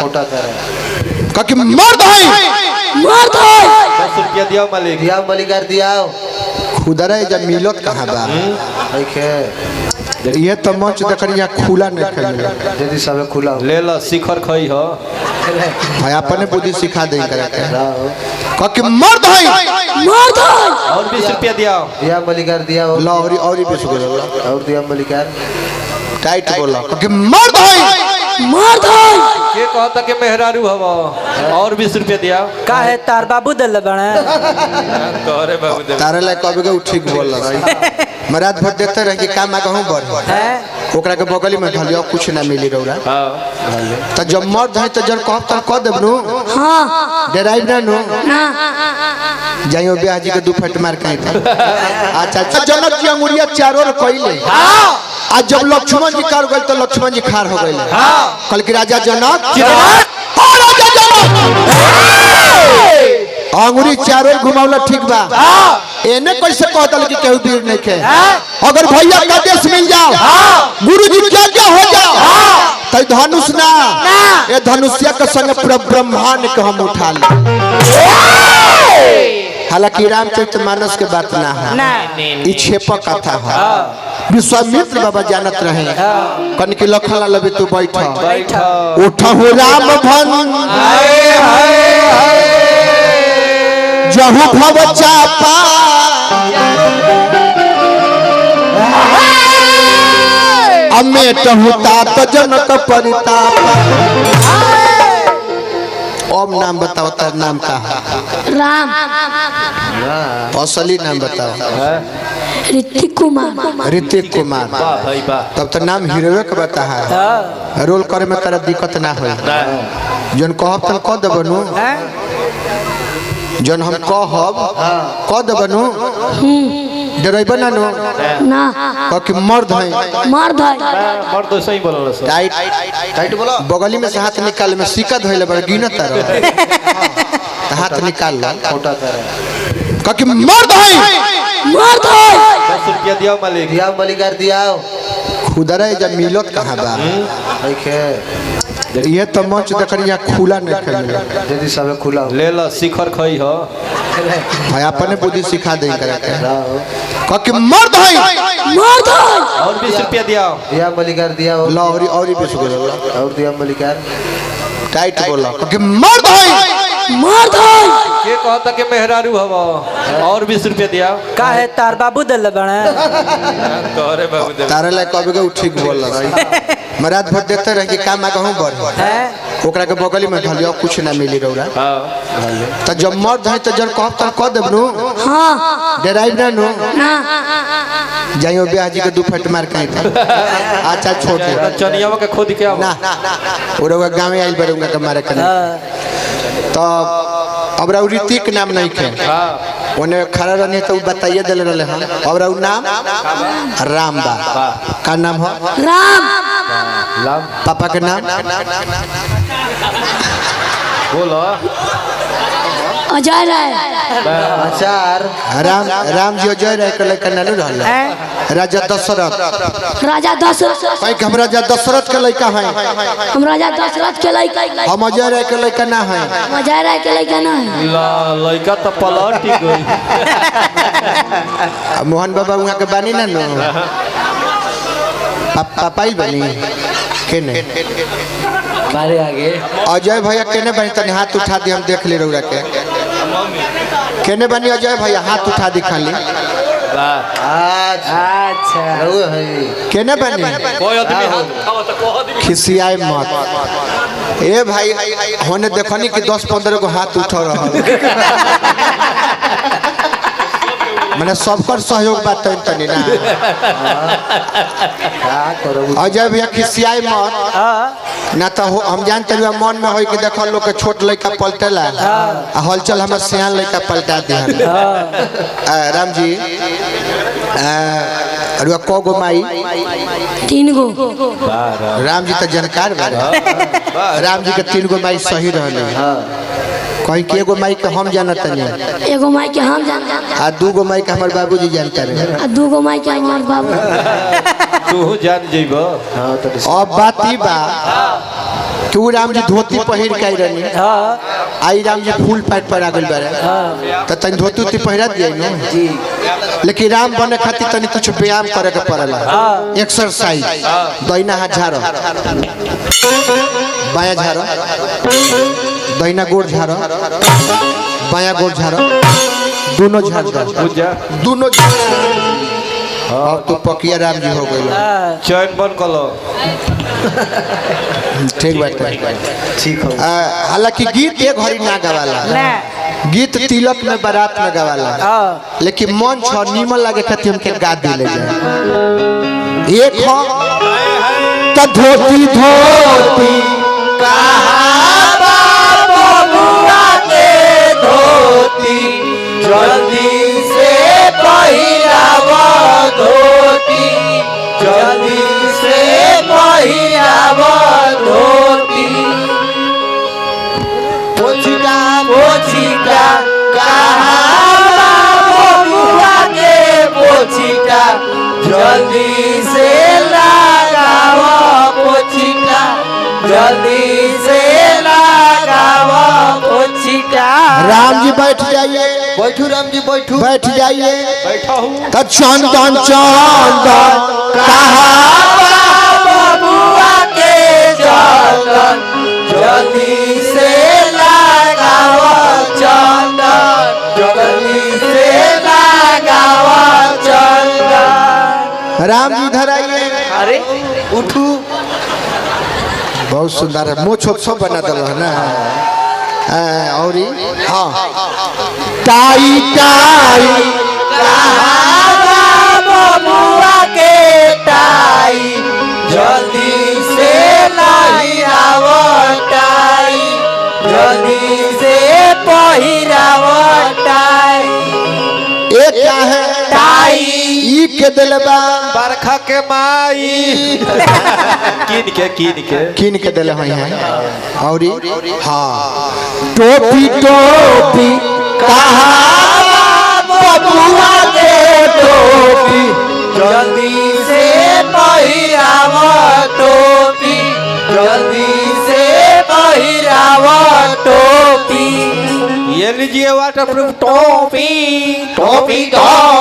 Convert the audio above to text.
छोटा कर कि मर्द है 10 रुपया दिया मालिक। दिया मलिकार दिया खुदरा जब मिलत कहाँ बा देखे ये तो मंच देखकर यहाँ खुला नहीं खेले यदि सब खुला ले ला शिखर खई हो भाई अपने बुद्धि सिखा दे कि मर्द है और 20 रुपया दिया। दिया मलिकार दिया ला और भी सुन और दिया मलिकार टाइट बोला कि मर्द है के कहता कि मेहरारू हवा और 20 रुपया दिया। का है तार बाबू दल बने तोरे बाबू दे तारे लायक कभी के ठीक बोल रहा मैं रात भर देखते रहे कि काम आगे हूँ बढ़ ओकरा के बगली में ढलिया कुछ ना मिली रौरा हां तो जब मर्द है तो जर कह तर कह देब नु हां डराइब ना नु जाइयो ब्याह जी के दू फट मार कहीं था अच्छा जनक जी अंगुरिया चारों कइले आज जब लक्ष्मण जी कर गए तो लक्ष्मण जी खार हो गए कल की राजा जनक अंगुरी चारों घुमावला ठीक बा एने कैसे कहतल कि केहू वीर नहीं खे अगर भैया का देश मिल जाओ गुरु जी क्या हो जाओ तो धनुष ना ये धनुष्या के संग पूरा ब्रह्मांड के हम उठा ले हालांकि रामचरितमानस के बात ना है ई छेपक कथा है विश्वामित्र बाबा जानत रहे कन की लखला लबे तू बैठ उठहु राम भन जहु भव चापा अमेटहु तात जनक परिताप। ओम नाम बताओ तार नाम का राम असली नाम बताओ ऋतिक कुमार ऋतिक कुमार भाई बा तब तो नाम हीरो के बता है रोल करे में तेरा दिक्कत ना हो जन कहब तन कह देबनु जन हम कहब कह देबनु डराइबा ना नो ना कि मर्द है मर्द मर्द सही बोलल सर टाइट टाइट बोलो बगली में से हाथ निकाल में सिक्का धइले बड़ गिनत तारो हाथ निकाल ला छोटा कर कि मर्द है 10 रुपया दिया मालिक। दिया मलिकार दिया खुदरा जब मिलत कहाँ बा देखे ये तो मंच देखकर यहाँ खुला नहीं खेले यदि सब खुला ले ला शिखर खई हो भाई अपने बुद्धि सिखा दे कि मर्द है और 20 रुपया दिया। दिया मलिकार दिया ला और भी सुन और दिया मलिकार टाइट बोला कि मर्द है के कहता कि मेहरारू हवा और 20 रुपया दिया। का है तार बाबू दल बने तोरे बाबू दे तारे लायक कभी के ठीक बोल रहा मैं रात भर देखते रहे कि काम आगे हूँ बढ़ ओकरा के बगली में ढलिया कुछ ना मिली रौरा हां तो जब मर्द है तो जर कह तर कह देब नु डराइब ना नु जाइयो ब्याह जी के दू फट मार कहीं था अच्छा छोड़ दे चनियावा के खोद के ना ओरा गांव में आइल बरूंगा के मारे कने तो अब राउ ऋतिक नाम नहीं खे ओने खड़ा रहने तो बताइए दिल रहे हम अब राउ नाम राम बा का नाम हो राम पापा के नाम बोलो अजय राय आचार राम जी अजय राय के लड़का नानू रहल राजा दशरथ राजा दशरथ भाई हम राजा दशरथ के लड़का हैं हम राजा दशरथ के लड़का हम अजय राय के लड़का ना हैं अजय राय के लड़का ना है ला लइका तो पलट गई मोहन बाबा वहाँ के बानी ना नो पापा ही बनी केने मारे आगे अजय भैया केने बनी तने हाथ उठा दी हम देख ले रौरा के केने बनी अजय भैया हाथ उठा दी खाली अच्छा है केने बनी कोई आदमी हाथ उठाओ तो कह दी खिसियाए मत ए भाई होने देखनी कि 10-15 को हाथ उठा रहा मैंने सबकर सहयोग बात तनी ना अजय भैया खिसियाए मत ना तो हम जानते हैं मन में हो कि देखो लोग के छोट लड़का पलटेला हलचल हमारे सियान लड़का पलटा दिया राम जी को गो माई 3 गो राम जी तो जानकार राम जी के 3 गो माई सही रहने कहीं के एगो माई के हम जानत नहीं एगो माई के हम जानते आ 2 गो माई के हमारे बाबूजी जानते रहे आ 2 गो माई के हमार बाबू तू जान जइबो। अब बात ही बा तू राम जी धोती पहिर के आई रहनी हाँ आई राम जी फुल पैंट पर आ गइल बारे हाँ तो तनी धोती उती पहिरा दिए नो जी लेकिन राम बने खातिर तनी कुछ व्यायाम करे के पड़ेला हाँ। एक्सरसाइज दाहिना हाथ झाड़ो बायां झाड़ो दाहिना गोड़ झाड़ो बायां गोड़ झाड़ो दोनों झाड़ दो दोनों अब तो पकिया राम जी हो गए चैन बन कलो ठीक बात है ठीक हो हालांकि गीत एक घड़ी ना गवाला गीत तिलक में बारात में गवाला हाँ लेकिन मन छ नीमन लागे खातिर हमके गा दिले जाए एक हो त धोती धोती जल्दी से पहिरावा धोती जल्दी से पहिरावा धोती पोछिका पोछिका कहाँ बबुआ के पोछिका जल्दी से लगावा पोछिका जल्दी से लगावा पोछिका राम जी बैठ जाइए बैठू राम जी बैठू बैठ जाइए बैठा हूँ त चंदन चंदन बबुआ के चंदन जल्दी से लगावा चंदन जल्दी से लगावा चंदन राम जी इधर आइए अरे उठू बहुत सुंदर है मोछ सब बना दल है ना और हाँ टाई टाई बबुआ के टाई जल्दी से पहिरावा टाई जल्दी से पहिरावा टाई एक क्या है टाई ई के दिलबा बरखा के माई कीन के दिल है और हाँ टोपी टोपी कहाँ बबुआ के टोपी जल्दी से पहिरावा टोपी जल्दी से पहिरावा टोपी ये लीजिए वाटर प्रूफ टोपी टोपी टोपी